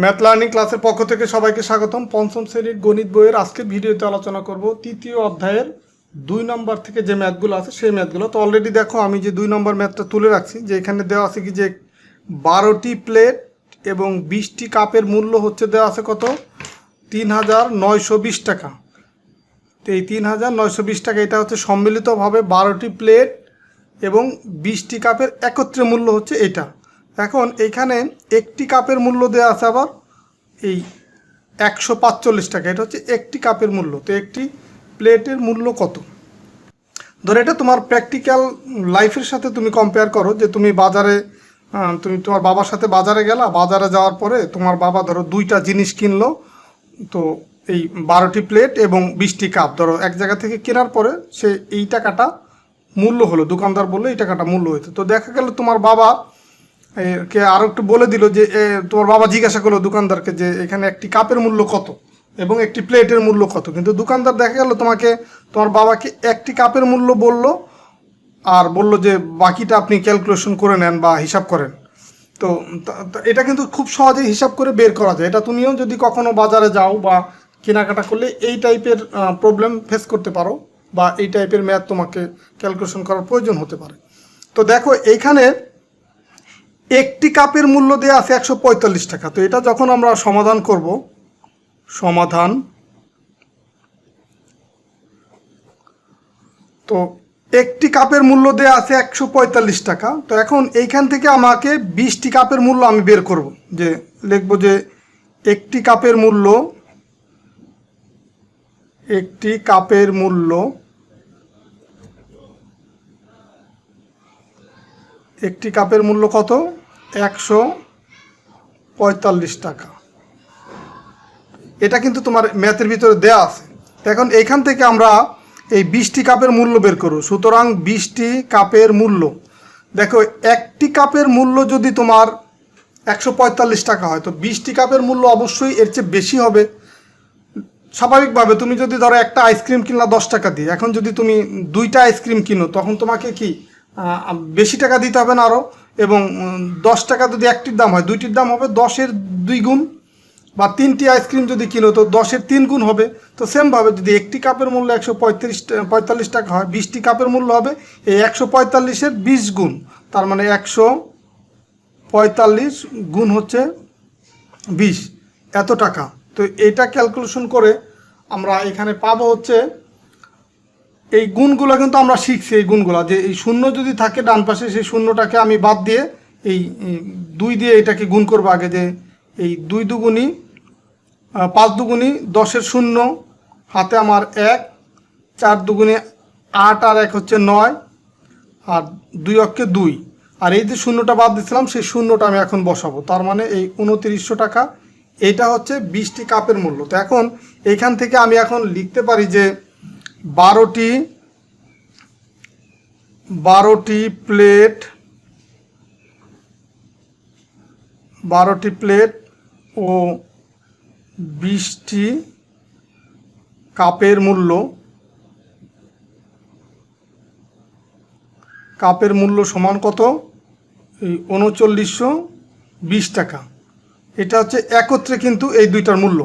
Math learning ক্লাসের পক্ষ থেকে সবাইকে স্বাগতম। পঞ্চম শ্রেণীর গণিত বইয়ের আজকে ভিডিওতে আলোচনা করব তৃতীয় অধ্যায়ের 2 নম্বর থেকে যে ম্যাথগুলো আছে সেই ম্যাথগুলো। তো অলরেডি দেখো আমি যে 2 নম্বর ম্যাথটা তুলে রাখছি, যে এখানে দেওয়া আছে কি যে 12টি প্লেট এবং 20টি কাপের মূল্য হচ্ছে দেওয়া আছে কত, 3920 টাকা। তো এই 3920 টাকা এটা হচ্ছে সম্মিলিতভাবে 12টি প্লেট এবং 20টি কাপের একত্রে মূল্য হচ্ছে এটা। এখন এইখানে একটি কাপের মূল্য দেওয়া আছে আবার এই 145 টাকা, এটা হচ্ছে একটি কাপের মূল্য। তো একটি প্লেটের মূল্য কত, ধরো এটা তোমার প্র্যাকটিক্যাল লাইফের সাথে তুমি কম্পেয়ার করো, যে তুমি বাজারে তুমি তোমার বাবার সাথে বাজারে গেলা, বাজারে যাওয়ার পরে তোমার বাবা ধরো 2টা জিনিস কিনলো, তো এই 12টি প্লেট এবং 20টি কাপ ধরো এক জায়গা থেকে কেনার পরে সে এই টাকাটা মূল্য হলো, দোকানদার বললো এই টাকাটা মূল্য হয়েছে। তো দেখা গেল তোমার বাবা কে আরও একটু বলে দিল যে তোমার বাবা জিজ্ঞাসা করলো দোকানদারকে যে এখানে একটি কাপের মূল্য কত এবং একটি প্লেটের মূল্য কত, কিন্তু দোকানদার দেখা গেল তোমার বাবাকে একটি কাপের মূল্য বলল আর বলল যে বাকিটা আপনি ক্যালকুলেশন করে নেন বা হিসাব করেন। তো এটা কিন্তু খুব সহজেই হিসাব করে বের করা যায়। এটা তুমিও যদি কখনো বাজারে যাও বা কেনাকাটা করলে এই টাইপের প্রবলেম ফেস করতে পারো বা এই টাইপের ম্যাথ তোমাকে ক্যালকুলেশন করার প্রয়োজন হতে পারে। তো দেখো এইখানে একটি কাপের মূল্য দেওয়া আছে 145 টাকা। তো এটা যখন আমরা সমাধান করব, তো একটি কাপের মূল্য দেওয়া আছে 145 টাকা। তো এখন এইখান থেকে আমাকে 20টি কাপের মূল্য আমি বের করব, যে লিখব যে একটি কাপের মূল্য কত, 145 টাকা। এটা কিন্তু তোমার ম্যাথের ভিতরে দেয়া আছে। এখন এইখান থেকে আমরা এই 20টি কাপের মূল্য বের করব। সুতরাং 20টি কাপের মূল্য, দেখো একটি কাপের মূল্য যদি তোমার 145 টাকা হয়, তো 20টি কাপের মূল্য অবশ্যই এর চেয়ে বেশি হবে। স্বাভাবিকভাবে তুমি যদি ধরো একটা আইসক্রিম কিনলা 10 টাকা দিয়ে, এখন যদি তুমি 2টা আইসক্রিম কিনো তখন তোমাকে কি বেশি টাকা দিতে হবে না আরও, এবং 10 টাকা যদি একটির দাম হয়, 2টির দাম হবে 10-এর 2 গুণ, বা 3টি আইসক্রিম যদি কিনো তো 10-এর 3 গুণ হবে। তো সেমভাবে যদি একটি কাপের মূল্য 145 টাকা হয়, 20টি কাপের মূল্য হবে এই 145-এর 20 গুণ, তার মানে 145 গুণ হচ্ছে 20, এত টাকা। তো এটা ক্যালকুলেশন করে আমরা এখানে পাবো হচ্ছে এই গুণগুলো, কিন্তু আমরা শিখছি এই গুণগুলো, যে এই শূন্য যদি থাকে ডান পাশে সেই শূন্যটাকে আমি বাদ দিয়ে এই 2 দিয়ে এটাকে গুণ করবো আগে, যে এই 2 দুগুণী 5 দুগুণী 10-এর 0, হাতে আমার 1, 4 দুগুণী 8 আর 1 হচ্ছে 9, আর 2 অক্ষে 2, আর এই যে শূন্যটা বাদ দিয়েছিলাম সেই শূন্যটা আমি এখন বসাবো, তার মানে এই 2900 টাকা। এইটা হচ্ছে 20টি কাপের মূল্য। তো এখন এইখান থেকে আমি এখন লিখতে পারি যে 12টি প্লেট ও 20টি কাপের মূল্য সমান কত, এই 3920 টাকা। এটা হচ্ছে একত্রে, কিন্তু এই দুইটার মূল্য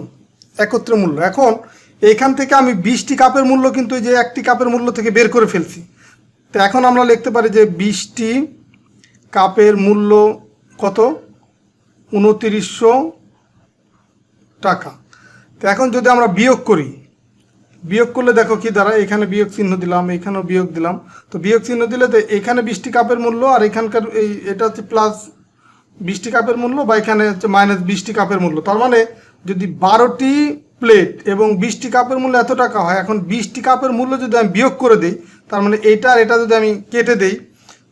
একত্রে মূল্য। এখন এইখান থেকে আমি 20টি কাপের মূল্য কিন্তু এই যে একটি কাপের মূল্য থেকে বের করে ফেলছি। তো এখন আমরা লিখতে পারি যে 20টি কাপের মূল্য কত, 2900 টাকা। তো এখন যদি আমরা বিয়োগ করলে দেখো কি দাঁড়ায়, এখানে বিয়োগ চিহ্ন দিলাম, এখানেও বিয়োগ দিলাম। তো বিয়োগ চিহ্ন দিলে তো এখানে 20টি কাপের মূল্য আর এখানকার এটা হচ্ছে প্লাস 20টি কাপের মূল্য, বা এখানে হচ্ছে মাইনাস 20টি কাপের মূল্য। তার মানে যদি 12টি প্লেট এবং 20টি কাপের মূল্য এত টাকা হয়, এখন 20টি কাপের মূল্য যদি আমি বিয়োগ করে দিই, তার মানে এইটা আর এটা যদি আমি কেটে দেই,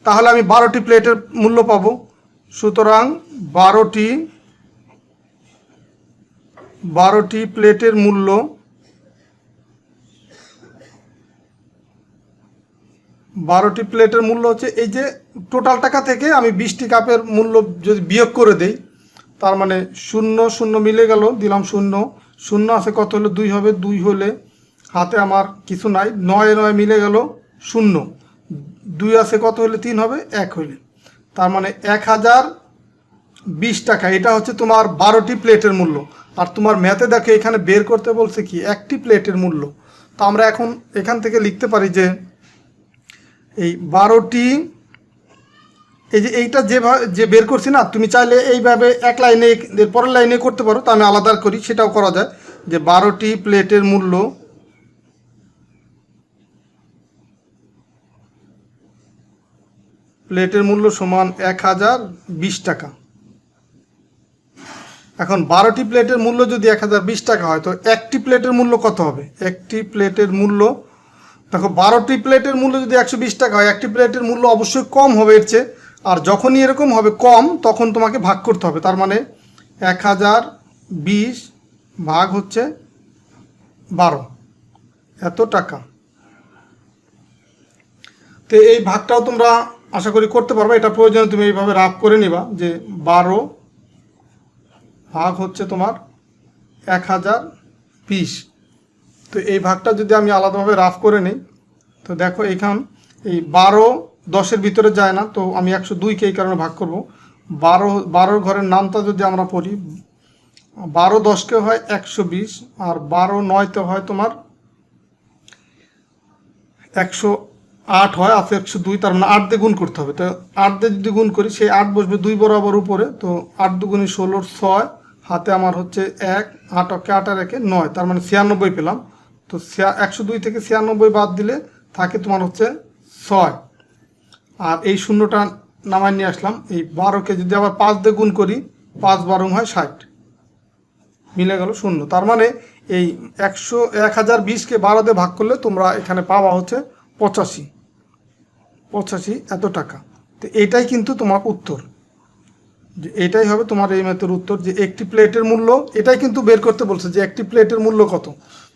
তাহলে আমি 12টি প্লেটের মূল্য পাবো। সুতরাং 12টি প্লেটের মূল্য 12টি প্লেটের মূল্য হচ্ছে এই যে টোটাল টাকা থেকে আমি 20টি কাপের মূল্য যদি বিয়োগ করে দেই, তার মানে 0 0 মিলে গেল, দিলাম 0 0 আছে কত হলে 2 হবে, 2 হলে হাতে আমার কিছু নাই, 9 9 মিলে গেল 0, 2 আছে কত হলে 3 হবে, 1 হলে, তার মানে টাকা। এটা হচ্ছে তোমার 12টি প্লেটের মূল্য। আর তোমার ম্যাথে দেখো এখানে বের করতে বলছে কি একটি প্লেটের মূল্য। তো আমরা এখন এখান থেকে লিখতে পারি যে এই 12টি, এই যে এইটা যেভাবে যে বের করছি না, তুমি চাইলে এইভাবে এক লাইনে এর পরের লাইনে করতে পারো, তো আমি আলাদা করি, সেটাও করা যায়। যে 12টি প্লেটের মূল্য সমান 1020 টাকা। এখন 12টি প্লেটের মূল্য যদি 1020 টাকা হয়, তো একটি প্লেটের মূল্য কত হবে? একটি প্লেটের মূল্য দেখো, 12টি প্লেটের মূল্য যদি 120 টাকা হয়, একটি প্লেটের মূল্য অবশ্যই কম হবে এর চেয়ে। আর যখনই এরকম হবে কম, তখন তোমাকে ভাগ করতে হবে। তার মানে 1020 ভাগ হচ্ছে 12, এত টাকা। তো এই ভাগটাও তোমরা আশা করি করতে পারবে। এটা প্রয়োজনে তুমি এইভাবে রাফ করে নিবা যে 12 ভাগ হচ্ছে তোমার 1020। তো এই ভাগটা যদি আমি আলাদাভাবে রাফ করে নিই, তো দেখো এখান এই 12 10-এর ভিতরে যায় না, তো আমি 102কে এই কারণে ভাগ করব। 12 ঘরের নামটা যদি আমরা পড়ি, 12 10কে হয় 120, আর 12 9তে হয় তোমার 108 হয়, আছে 102, তার মানে 8 দিয়ে গুণ করতে হবে। তো 8 দিয়ে যদি গুণ করি, সেই 8 বসবে 2 বরাবর উপরে, তো 8 দুগুণে 16, 6 হাতে আমার হচ্ছে 1, 8 অকে 8 আর 1 9, তার মানে 96 পেলাম। তো 102 থেকে 96 বাদ দিলে থাকে তোমার হচ্ছে 6, আর এই শূন্যটা নামায় নিয়ে আসলাম। এই 12কে যদি আবার 5 দিয়ে গুণ করি, 5 12 হয় 60, মিলে গেল শূন্য। তার মানে এই 1020কে 12 দিয়ে ভাগ করলে তোমরা এখানে পাওয়া হচ্ছে 85 এত টাকা। তো এটাই কিন্তু তোমার উত্তর, যে এটাই হবে তোমার এই ম্যাথের উত্তর, যে একটি প্লেটের মূল্য, এটাই কিন্তু বের করতে বলছে যে একটি প্লেটের মূল্য কত।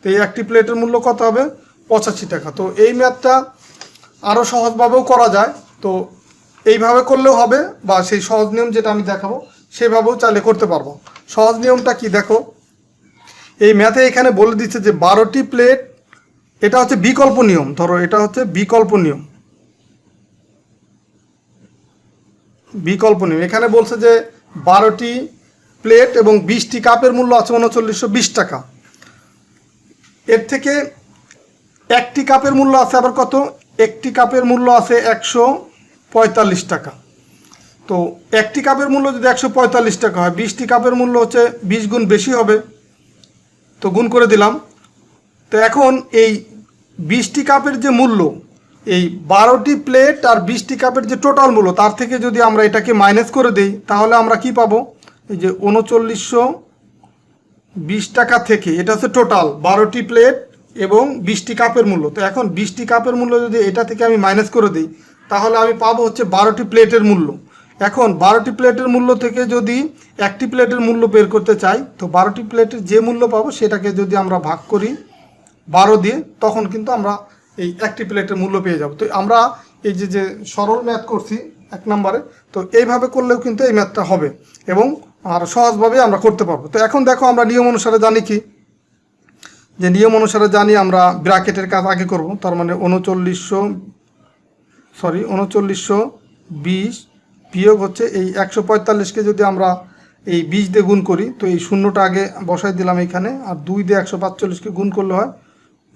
তো এই একটি প্লেটের মূল্য কত হবে? 85 টাকা। তো এই ম্যাথটা আরও সহজভাবেও করা যায়। তো এইভাবে করলেও হবে, বা সেই সহজ নিয়ম যেটা আমি দেখাবো সেভাবেও চাইলে করতে পারবো। সহজ নিয়মটা কি দেখো, এই ম্যাথে এখানে বলে দিচ্ছে যে 12টি প্লেট, এটা হচ্ছে বিকল্প নিয়ম। ধরো এটা হচ্ছে বিকল্প নিয়ম। এখানে বলছে যে 12টি প্লেট এবং 20টি কাপের মূল্য আছে 3920 টাকা। এর থেকে একটি কাপের মূল্য আছে আবার কত? একটি কাপের মূল্য আছে 145 টাকা। তো একটি কাপের মূল্য যদি 145 টাকা হয়, 20টি কাপের মূল্য হচ্ছে 20 গুণ বেশি হবে, তো গুণ করে দিলাম। তো এখন এই 20টি কাপের যে মূল্য, এই 12টি প্লেট আর 20টি কাপের যে টোটাল মূল্য, তার থেকে যদি আমরা এটাকে মাইনাস করে দিই, তাহলে আমরা কি পাবো? এই যে 3920 টাকা থেকে, এটা হচ্ছে টোটাল 12টি প্লেট এবং 20টি কাপের মূল্য। তো এখন 20টি কাপের মূল্য যদি এটা থেকে আমি মাইনাস করে দিই, তাহলে আমি পাবো হচ্ছে 12টি প্লেটের মূল্য। এখন 12টি প্লেটের মূল্য থেকে যদি একটি প্লেটের মূল্য বের করতে চাই, তো 12টি প্লেটের যে মূল্য পাবো সেটাকে যদি আমরা ভাগ করি 12 দিয়ে, তখন কিন্তু আমরা এই একটি প্লেটের মূল্য পেয়ে যাব। তো আমরা এই যে সরল ম্যাথ করছি 1 নম্বরে, তো এইভাবে করলেও কিন্তু এই ম্যাথটা হবে এবং আর সহজভাবে আমরা করতে পারবো। তো এখন দেখো আমরা নিয়ম অনুসারে জানি কি, যে নিয়ম অনুসারে জানি আমরা ব্র্যাকেটের কাজ আগে করব। তার মানে 3920 বিয়োগ হচ্ছে এই 145কে যদি আমরা এই 20 দিয়ে গুণ করি, তো এই শূন্যটা আগে বসাই দিলাম এখানে, আর 2 দিয়ে 145কে গুণ করলে হয়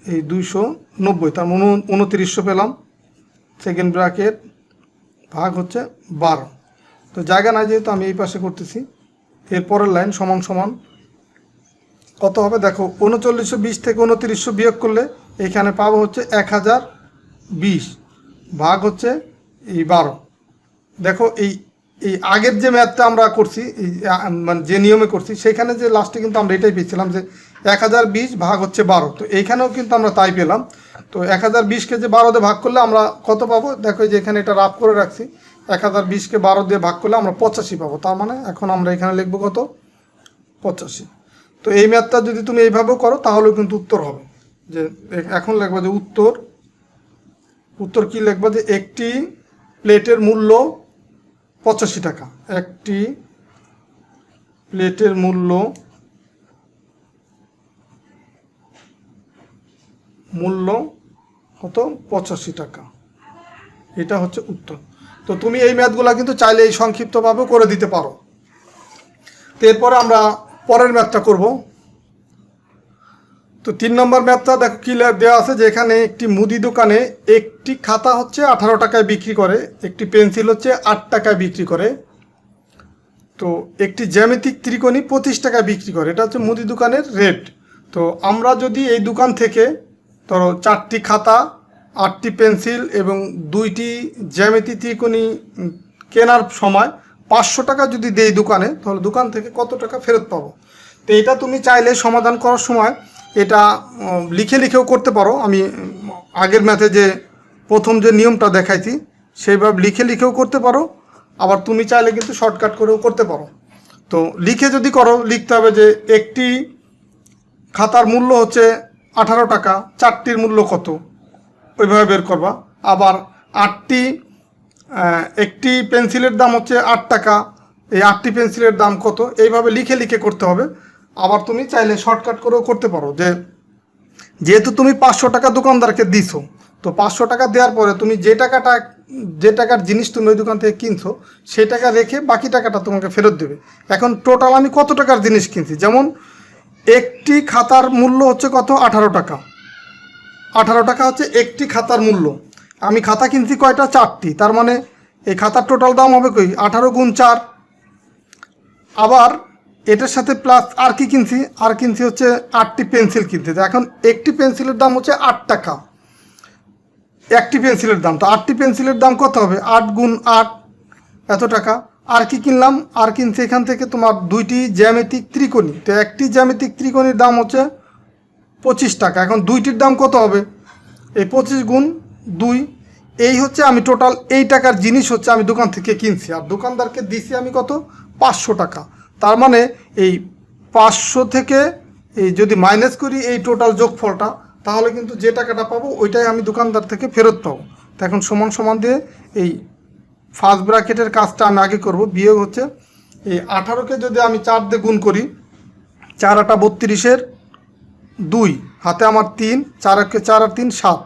এই 290, তার মানে 2900 পেলাম। সেকেন্ড ব্র্যাকেট ভাগ হচ্ছে 12। তো জায়গা নাই যেহেতু আমি এই পাশে করতেছি, এরপরের লাইন সমান সমান কত হবে দেখো, 3920 থেকে 2900 বিয়োগ করলে এখানে পাবো হচ্ছে 1020 ভাগ হচ্ছে এই 12। দেখো এই আগের যে ম্যাথটা আমরা করছি, এই মানে যে নিয়মে করছি, সেখানে যে লাস্টে কিন্তু আমরা এটাই পেয়েছিলাম যে 1020 ভাগ হচ্ছে 12। তো এইখানেও কিন্তু আমরা তাই পেলাম। তো 1020কে যে 12 দিয়ে ভাগ করলে আমরা কত পাবো দেখো, যে এখানে এটা রাফ করে রাখছি, 1020কে 12 দিয়ে ভাগ করলে আমরা 85 পাবো। তার মানে এখন আমরা এখানে লিখবো কত? 85। তো এই ম্যাথটা যদি তুমি এইভাবেও করো তাহলেও কিন্তু উত্তর হবে। যে এখন লিখবা যে উত্তর কি লিখবা, যে একটি প্লেটের মূল্য 85 টাকা। একটি প্লেটের মূল্য কত? 85 টাকা। এটা হচ্ছে উত্তর। তো তুমি এই ম্যাথগুলা কিন্তু চাইলে এই সংক্ষিপ্তভাবে করে দিতে পারো। তো এরপরে আমরা পরের ম্যাথটা করব। তো 3 নম্বর ম্যাথটা দেখো কি দেওয়া আছে যে এখানে একটি মুদি দোকানে একটি খাতা হচ্ছে 18 টাকায় বিক্রি করে, একটি পেন্সিল হচ্ছে 8 টাকায় বিক্রি করে, তো একটি জ্যামিতিক ত্রিকোণী 25 টাকায় বিক্রি করে। এটা হচ্ছে মুদি দোকানের রেট। তো আমরা যদি এই দোকান থেকে ধরো 4টি খাতা, 8টি পেন্সিল এবং 2টি জ্যামিতি ত্রিকোণী কেনার সময় 500 টাকা যদি দেই দোকানে, তাহলে দোকান থেকে কত টাকা ফেরত পাবো। তো এটা তুমি চাইলে সমাধান করার সময় এটা লিখে লিখেও করতে পারো। আমি আগের ম্যাথে যে প্রথম যে নিয়মটা দেখাইছি সেইভাবে লিখে লিখেও করতে পারো, আবার তুমি চাইলে কিন্তু শর্টকাট করেও করতে পারো। তো লিখে যদি করো, লিখতে হবে যে একটি খাতার মূল্য হচ্ছে 18 টাকা, 4টির মূল্য কত, ওইভাবে বের করবা। আবার একটি পেন্সিলের দাম হচ্ছে 8 টাকা, এই 8টি পেন্সিলের দাম কত, এইভাবে লিখে লিখে করতে হবে। আবার তুমি চাইলে শর্টকাট করেও করতে পারো, যেহেতু তুমি 500 টাকা দোকানদারকে দিছো, তো 500 টাকা দেওয়ার পরে তুমি যে টাকার জিনিস তুমি ওই দোকান থেকে কিনছো সেই টাকা রেখে বাকি টাকাটা তোমাকে ফেরত দেবে। এখন টোটাল আমি কত টাকার জিনিস কিনছি, যেমন একটি খাতার মূল্য হচ্ছে কত, 18 টাকা। 18 টাকা হচ্ছে একটি খাতার মূল্য। আমি খাতা কিনছি কয়টা, 4টি, তার মানে এই খাতার টোটাল দাম হবে কই 18 গুণ 4। আবার এটার সাথে প্লাস আর কি কিনছি, আর কিনছি হচ্ছে 8টি পেন্সিল কিনতে। এখন একটি পেন্সিলের দাম হচ্ছে 8 টাকা, একটি পেন্সিলের দাম। তো 8টি পেন্সিলের দাম কত হবে, 8 গুণ 8, এত টাকা। আর কি কিনলাম, আর কিনছি এখান থেকে তোমার 2টি জ্যামিতিক ত্রিকোণী। তো একটি জ্যামিতিক ত্রিকোণীর দাম হচ্ছে 25 টাকা। এখন 2টির দাম কত হবে, এই 25 গুণ 2। এই হচ্ছে আমি টোটাল এই টাকার জিনিস হচ্ছে আমি দোকান থেকে কিনছি, আর দোকানদারকে দিছি আমি কত, 500 টাকা। তার মানে এই 500 থেকে এই যদি মাইনাস করি এই টোটাল যোগফলটা, তাহলে কিন্তু যে টাকাটা পাবো ওইটাই আমি দোকানদার থেকে ফেরত পাবো। তো এখন সমান সমান দিয়ে এই ফার্স্ট ব্র্যাকেটের কাজটা আমি আগে করব। বিয়োগ হচ্ছে এই 18কে যদি আমি 4 দিয়ে গুণ করি, 4 8 32-এর 2, হাতে আমার 3, 4 আর 3 7,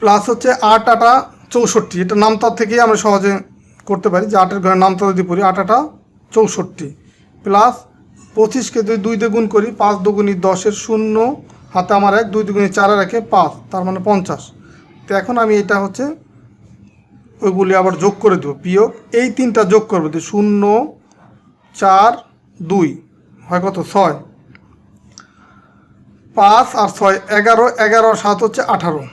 প্লাস হচ্ছে 8 8 64। এটা নামতার থেকেই আমরা সহজে করতে পারি, যে 8-এর ঘরে নামতা যদি পড়ি 8 8 64, প্লাস 25কে যদি 2 দিয়ে গুণ করি, 5 2 10-এর 0, হাতে আমার 1, 2 2 4 আর 1 5, তার মানে 50। তো এখন আমি এটা হচ্ছে ওইগুলি আবার যোগ করে দেবো, বিয়োগ এই 3টা যোগ করবো, 0 4 2 হয় কত, 6, 5 আর 6 11, 11 আর 7 হচ্ছে 18,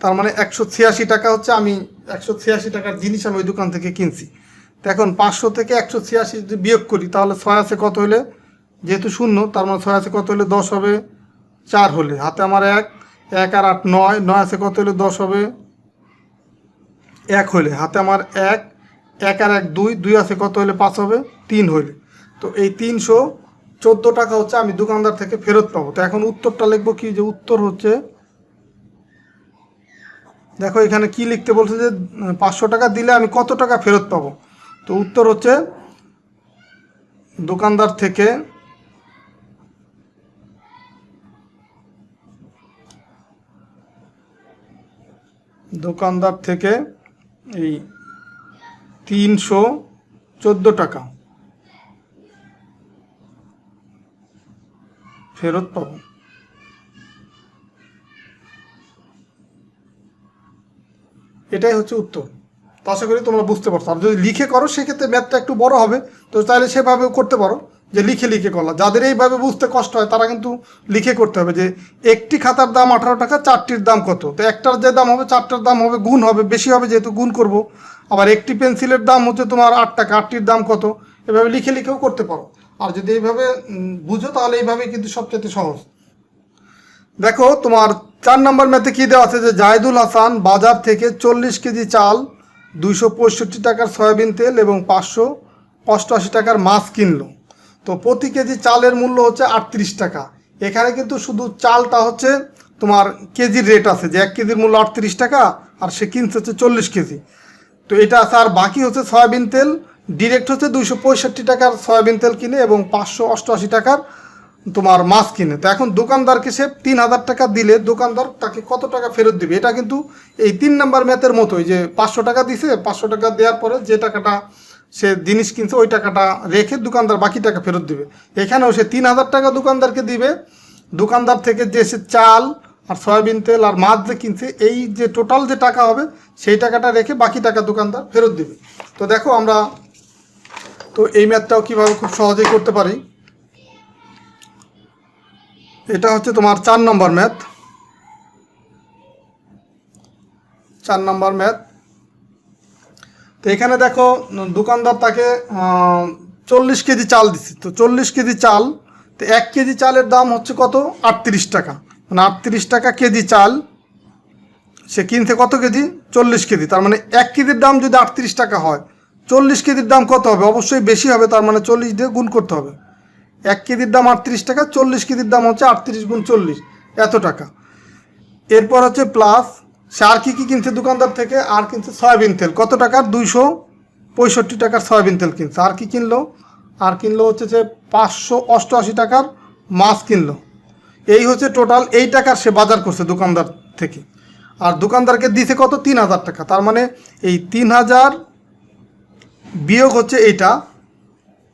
তার মানে 186 টাকা হচ্ছে আমি 186 টাকার জিনিস আমি ওই দোকান থেকে কিনছি। তো এখন 500 থেকে 186 যদি বিয়োগ করি, তাহলে 6 আছে কত হলে, যেহেতু 0 তার মানে 6 আছে কত হলে 10 হবে, 4 হলে, হাতে আমার 1, 1 আর 8 9, 9 আছে কত হলে 10 হবে, 1 হলে, হাতে আমার 1, 1 আর 1 2, 2 আছে কত হলে 5 হবে, 3 হলে। তো এই 314 টাকা হচ্ছে আমি দোকানদার থেকে ফেরত পাবো। তো এখন উত্তরটা লিখবো কি, যে উত্তর হচ্ছে, দেখো এখানে কি লিখতে বলছে যে 500 টাকা দিলে আমি কত টাকা ফেরত পাবো। তো উত্তর হচ্ছে দোকানদার থেকে এই 314 টাকা ফেরত পাবো। এটাই হচ্ছে উত্তর। তো আশা করি তোমরা বুঝতে পারছো। আর যদি লিখে করো সেক্ষেত্রে ম্যাথটা একটু বড় হবে, তো চাইলে সেভাবেও করতে পারো, যে লিখে লিখে করলাম। যাদের এইভাবে বুঝতে কষ্ট হয় তারা কিন্তু লিখে করতে হবে, যে একটি খাতার দাম 18 টাকা, 4টির দাম কত। তো একটার যে দাম হবে 4টার দাম হবে গুণ হবে, বেশি হবে যেহেতু গুণ করব। আবার একটি পেন্সিলের দাম হচ্ছে তোমার 8 টাকা, 8টির দাম কত, এভাবে লিখে লিখেও করতে পারো। আর যদি এইভাবে বুঝো তাহলে এইভাবে কিন্তু সবচেয়ে সহজ। দেখো তোমার 4 নম্বর ম্যাথে কী দেওয়া আছে, যে জাহিদুল হাসান বাজার থেকে 40 কেজি চাল, 265 টাকার সয়াবিন তেল এবং 588 টাকার মাছ কিনলো। তো প্রতি কেজি চালের মূল্য হচ্ছে 38 টাকা। এখানে কিন্তু শুধু চালটা হচ্ছে তোমার কেজির রেট আছে, যে 1 কেজির মূল্য 38 টাকা আর সে কিনছে হচ্ছে 40 কেজি। তো এটা আছে। আর বাকি হচ্ছে সয়াবিন তেল, ডিরেক্ট হচ্ছে 265 টাকার সয়াবিন তেল কিনে এবং 588 টাকার তোমার মাছ কিনে। তো এখন দোকানদারকে সে 3,000 টাকা দিলে দোকানদার তাকে কত টাকা ফেরত দিবে, এটা কিন্তু এই 3 নম্বর ম্যাথের মতোই, যে 500 টাকা দিছে, 500 টাকা দেওয়ার পরে যে টাকাটা সে জিনিস কিনছে ওই টাকাটা রেখে দোকানদার বাকি টাকা ফেরত দিবে। এখানেও সে 3,000 টাকা দোকানদারকে দিবে, দোকানদার থেকে যে সে চাল আর সয়াবিন তেল আর মাছ যে কিনছে এই যে টোটাল যে টাকা হবে সেই টাকাটা রেখে বাকি টাকা দোকানদার ফেরত দিবে। তো দেখো আমরা তো এই ম্যাথটাও কীভাবে খুব সহজেই করতে পারি। এটা হচ্ছে তোমার 4 নম্বর ম্যাথ। 4 নম্বর ম্যাথ। তো এখানে দেখো দোকানদার তাকে 40 কেজি চাল দিচ্ছে। তো 40 কেজি চাল, তো 1 কেজি চালের দাম হচ্ছে কত, 38 টাকা। মানে 38 টাকা কেজি চাল সে কিনছে কত কেজি, 40 কেজি। তার মানে 1 কেজির দাম যদি 38 টাকা হয়, 40 কেজির দাম কত হবে, অবশ্যই বেশি হবে। তার মানে 40 দিয়ে গুণ করতে হবে। 1 কেজির দাম 38 টাকা, 40 কেজির দাম হচ্ছে 38 গুণ 40, এত টাকা। এরপর হচ্ছে প্লাস সে আর কী কী কিনছে দোকানদার থেকে, আর কিনছে সয়াবিন তেল কত টাকার, 265 টাকার সয়াবিন তেল কিনছে। আর কি কিনলো, আর কিনলো হচ্ছে যে 588 টাকার মাছ কিনলো। এই হচ্ছে টোটাল, এই টাকার সে বাজার করছে দোকানদার থেকে। আর দোকানদারকে দিছে কত, 3,000 টাকা। তার মানে এই 3,000 বিয়োগ হচ্ছে এইটা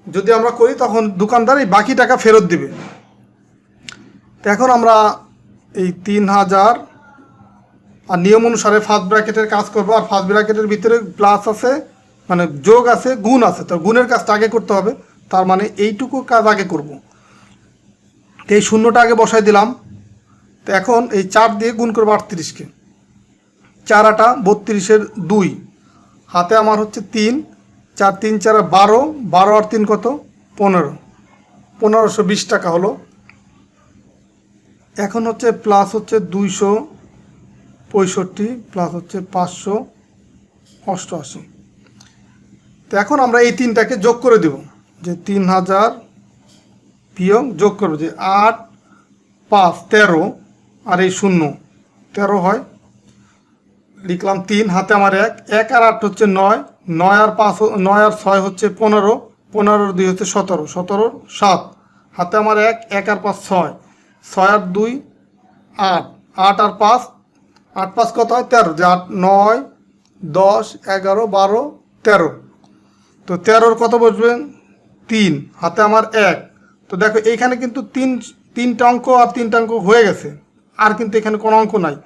যদি আমরা করি, তখন দোকানদার এই বাকি টাকা ফেরত দিবে। তো এখন আমরা এই 3,000 আর নিয়ম অনুসারে ফার্স্ট ব্র্যাকেটের কাজ করব। আর ফার্স্ট ব্র্যাকেটের ভিতরে প্লাস আছে, মানে যোগ আছে, গুণ আছে। তো গুণের কাজটা আগে করতে হবে, তার মানে এইটুকু কাজ আগে করব। তো এই শূন্যটা আগে বসাই দিলাম। তো এখন এই 4 দিয়ে গুণ করবো 38কে। 4 আটা 32-এর 2, হাতে আমার হচ্ছে 3, 4 3 4 12, 12 আর 3 কত, 15, 1520 টাকা হলো। এখন হচ্ছে প্লাস হচ্ছে 265 প্লাস হচ্ছে 588। তো এখন আমরা এই 3টাকে যোগ করে দেব, যে 3,000 বিয়োগ যোগ করবো, যে 8 5 13 আর এই 0 13 হয়, লিখলাম 3, হাতে আমার 1, 1 আর 8 হচ্ছে 9, 9 আর 5 9 আর 6 হচ্ছে 15, 15 আর 2 হচ্ছে 17, 17 7, হাতে আমার 1, 1 আর 5 6, 6 আর 2 8, 8 আর 5, 8 5 কত হয়, 13, যে 8 9 10 11 12 13। তো 13-র কত বসবে, 3, হাতে আমার 1। তো দেখো এইখানে কিন্তু 3টা অঙ্ক আর 3টা অঙ্ক হয়ে গেছে, আর কিন্তু এখানে কোনো অঙ্ক নাই।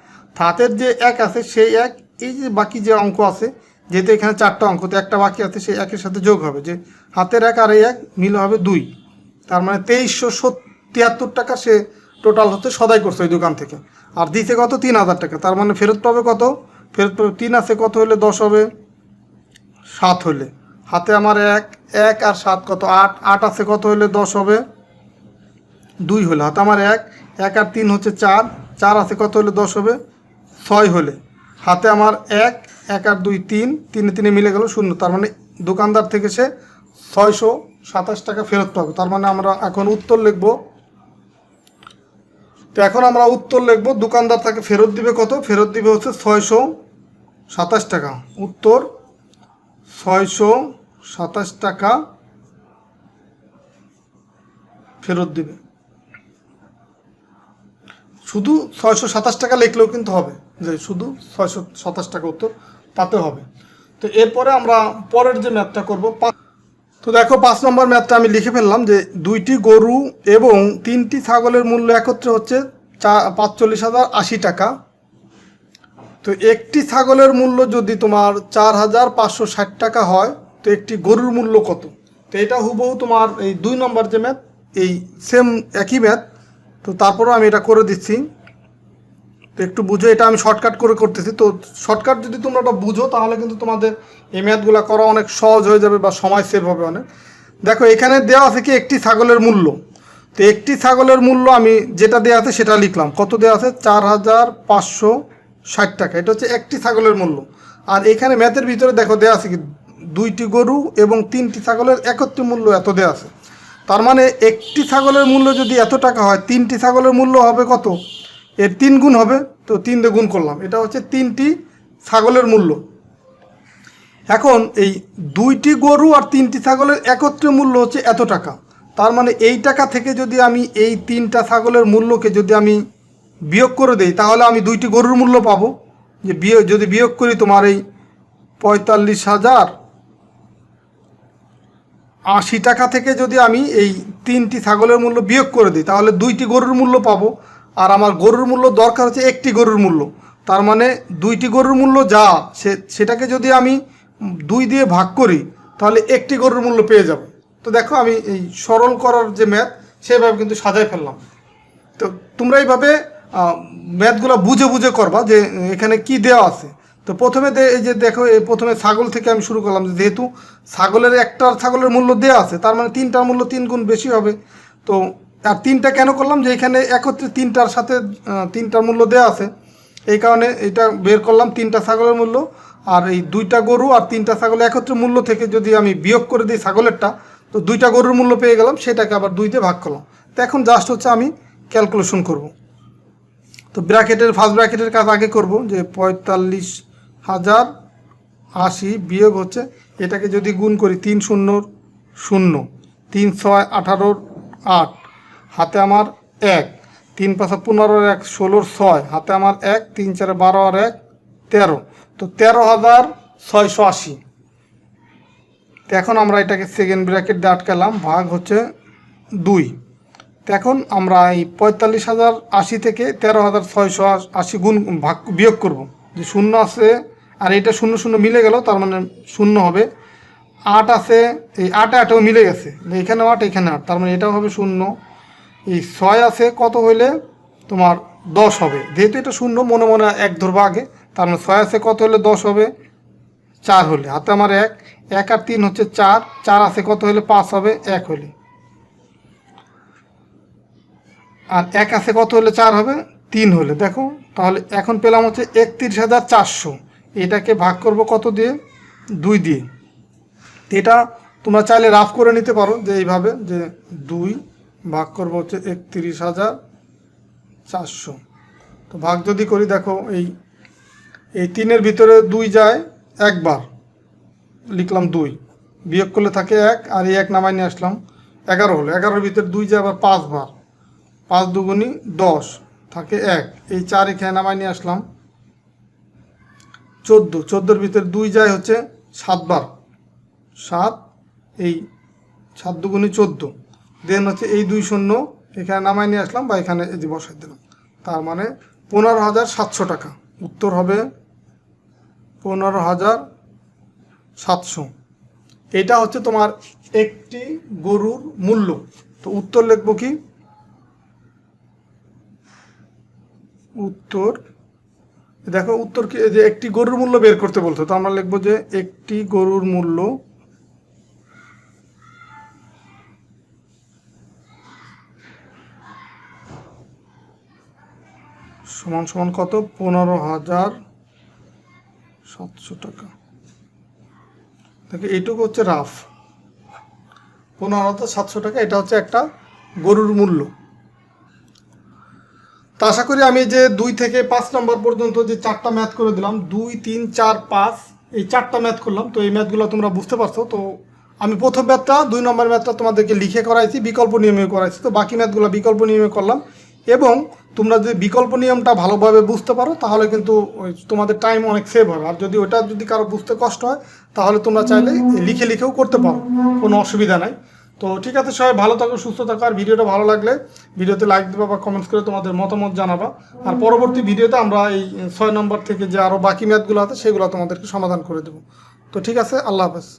হাতের যে 1 আছে সেই 1, এই যে বাকি যে অঙ্ক আছে, যেহেতু এখানে 4টা অঙ্ক, তো একটা বাকি আছে, সেই 1-এর সাথে যোগ হবে, যে হাতের 1 আর এই 1 মিলে হবে 2। তার মানে 2373 টাকা সে টোটাল হচ্ছে সদাই করছে ওই দোকান থেকে। আর দিতে কত, 3,000 টাকা। তার মানে ফেরত পাবে কত, ফেরত পাবে 3 আছে কত হলে 10 হবে, 7 হলে। হাতে আমার 1, 1 আর 7 কত, 8, 8 আছে কত হলে 10 হবে, 2 হলে। হাতে আমার 1, 1 আর 3 হচ্ছে 4, 4 আছে কত হলে 10 হবে, 6 হলে। হাতে আমার 1, 1 আর 2 3, 3 3 মিলে গেল 0। তার মানে দোকানদার থেকে সে 627 টাকা ফেরত পাবে। তার মানে আমরা এখন উত্তর লিখব। তো এখন আমরা উত্তর লিখব, দোকানদার তাকে ফেরত দিবে কত, ফেরত দিবে হচ্ছে 627 টাকা। উত্তর 627 টাকা ফেরত দিবে। শুধু 627 টাকা লিখলেও কিন্তু হবে, যে শুধু 627 টাকা উত্তর, তাতে হবে। তো এরপরে আমরা পরের যে ম্যাথটা করব। তো দেখো 5 নম্বর ম্যাথটা আমি লিখে ফেললাম, যে 2টি গরু এবং 3টি ছাগলের মূল্য একত্রে হচ্ছে 45,080 টাকা। তো একটি ছাগলের মূল্য যদি তোমার 4,560 টাকা হয়, তো একটি গরুর মূল্য কত। তো এটা হুবহু তোমার এই 2 নম্বর যে ম্যাথ, এই সেম একই ম্যাথ। তো তারপরেও আমি এটা করে দিচ্ছি, তো একটু বুঝো, এটা আমি শর্টকাট করে করতেছি। তো শর্টকাট যদি তোমরা এটা বুঝো, তাহলে কিন্তু তোমাদের এই ম্যাথগুলো করা অনেক সহজ হয়ে যাবে, বা সময় সেভ হবে অনেক। দেখো এখানে দেওয়া আছে কি, একটি ছাগলের মূল্য। তো একটি ছাগলের মূল্য আমি যেটা দেওয়া আছে সেটা লিখলাম, কত দেওয়া আছে, 4,560 টাকা। এটা হচ্ছে একটি ছাগলের মূল্য। আর এখানে ম্যাথের ভিতরে দেখো দেওয়া আছে কি, 2টি গরু এবং 3টি ছাগলের একত্রে মূল্য এত দেওয়া আছে। তার মানে একটি ছাগলের মূল্য যদি এত টাকা হয়, 3টি ছাগলের মূল্য হবে কত, এর 3 গুণ হবে। তো 3 দিয়ে গুণ করলাম, এটা হচ্ছে 3টি ছাগলের মূল্য। এখন এই 2টি গরু আর 3টি ছাগলের একত্রে মূল্য হচ্ছে এত টাকা। তার মানে এই টাকা থেকে যদি আমি এই 3টা ছাগলের মূল্যকে যদি আমি বিয়োগ করে দেই তাহলে আমি 2টি গরুর মূল্য পাবো। যে যদি বিয়োগ করি তোমার এই 45,080 টাকা থেকে যদি আমি এই 3টি ছাগলের মূল্য বিয়োগ করে দিই তাহলে 2টি গরুর মূল্য পাবো। আর আমার গরুর মূল্য দরকার হচ্ছে 1টি গরুর মূল্য। তার মানে 2টি গরুর মূল্য যা সেটাকে যদি আমি 2 দিয়ে ভাগ করি তাহলে 1টি গরুর মূল্য পেয়ে যাব। তো দেখো আমি এই সরল করার যে ম্যাথ সেভাবে কিন্তু সাজাই ফেললাম। তো তোমরা এইভাবে ম্যাথগুলো বুঝে বুঝে করবা যে এখানে কি দেওয়া আছে। তো প্রথমে এই যে দেখো প্রথমে ছাগল থেকে আমি শুরু করলাম, যেহেতু ছাগলের মূল্য দেওয়া আছে তার মানে 3টার মূল্য 3 গুণ বেশি হবে। তো আর 3টা কেন করলাম, যে এখানে একত্রে 3টার সাথে 3টার মূল্য দেওয়া আছে, এই কারণে এটা বের করলাম 3টা ছাগলের মূল্য। আর এই 2টা গরু আর 3টা ছাগল একত্রে মূল্য থেকে যদি আমি বিয়োগ করে দিই ছাগলেরটা, তো 2টা গরুর মূল্য পেয়ে গেলাম, সেটাকে আবার 2 দিয়ে ভাগ করলাম। তো এখন জাস্ট হচ্ছে আমি ক্যালকুলেশন করব। তো ফার্স্ট ব্র্যাকেটের কাজ আগে করব, যে 45,080 বিয়োগ হচ্ছে এটাকে যদি গুণ করি 3 0 0, 3 6 18 8, হাতে আমার 1, 3 5 15 1 16 6, হাতে আমার 1, 3 4 12 আর 1 13, তো 13,680। তো এখন আমরা এটাকে সেকেন্ড ব্র্যাকেট দিয়ে আটকালাম, ভাগ হচ্ছে 2। তো এখন আমরা এই 45,080 থেকে 13,680 গুণ ভাগ বিয়োগ করব। যে 0 আছে আর এটা 0 0 মিলে গেল, তার মানে 0 হবে। 8 আছে, এই 8 মিলে গেছে, এখানেও 8 এখানে 8, তার মানে এটাও হবে 0। এই 6 আছে, কত হইলে তোমার 10 হবে, যেহেতু এটা 0 মনে মনে 1 ধরবা আগে, তার মানে 6 আছে, কত হলে 10 হবে, 4 হলে, হাতে আমার 1 আর 3 হচ্ছে 4 আছে, কত হলে 5 হবে, 1 হলে। আর 1 আছে, কত হলে 4 হবে, 3 হলে। দেখো তাহলে এখন পেলাম হচ্ছে 31,400। এটাকে ভাগ করব কত দিয়ে, 2 দিয়ে। এটা তোমরা চাইলে রাফ করে নিতে পারো, যে এইভাবে, যে 2 ভাগ করব হচ্ছে 31,400। তো ভাগ যদি করি, দেখো এই 3-এর ভিতরে 2 যায় একবার, লিখলাম 2, বিয়োগ করলে থাকে 1, আর এই 1 নামাই নিয়ে আসলাম, 11 হলো। 11-এর ভিতরে 2 যায় আবার 5 বার, 5 দুগুণি 10, থাকে 1, এই 4 এখানে নামাই নিয়ে আসলাম, 14, 14-এর ভিতরে 2 যায় হচ্ছে 7 বার, 7, এই 7 দুগুণি 14, দেন হচ্ছে এই 2 শূন্য এখানে নামাই নিয়ে আসলাম, বা এখানে এই যে বসাই দিলাম, তার মানে 15,700 টাকা। উত্তর হবে 15,700। এটা হচ্ছে তোমার একটি গরুর মূল্য। তো উত্তর লিখব কি, উত্তর দেখো উত্তর কি, যে একটি গরুর মূল্য বের করতে বলতো, তো আমরা লিখবো যে একটি গরুর মূল্য সমান সমান কত, 15,700 টাকা। দেখো এইটুকু হচ্ছে রাফ, 15,700 টাকা, এটা হচ্ছে একটা গরুর মূল্য। তো আশা করি আমি যে 2 থেকে 5 নম্বর পর্যন্ত যে 4টা ম্যাথ করে দিলাম, 2 3 4 5, এই 4টা ম্যাথ করলাম, তো এই ম্যাথগুলো তোমরা বুঝতে পারছো। তো আমি প্রথম ম্যাথটা 2 নম্বর ম্যাথটা তোমাদেরকে লিখে করাইছি, বিকল্প নিয়মে করাইছি। তো বাকি ম্যাথগুলো বিকল্প নিয়মে করলাম, এবং তোমরা যদি বিকল্প নিয়মটা ভালোভাবে বুঝতে পারো তাহলে কিন্তু তোমাদের টাইম অনেক সেভ হবে। আর যদি ওটা যদি কারো বুঝতে কষ্ট হয় তাহলে তোমরা চাইলে লিখেও করতে পারো, কোনো অসুবিধা নাই। তো ঠিক আছে, সবাই ভালো থাকো, সুস্থ থাকো। আর ভিডিওটা ভালো লাগলে ভিডিওতে লাইক দেবা বা কমেন্টস করে তোমাদের মতামত জানাবা। আর পরবর্তী ভিডিওতে আমরা এই 6 নম্বর থেকে যে আরও বাকি ম্যাথগুলো আছে সেগুলো তোমাদেরকে সমাধান করে দেবো। তো ঠিক আছে, আল্লাহ হাফেজ।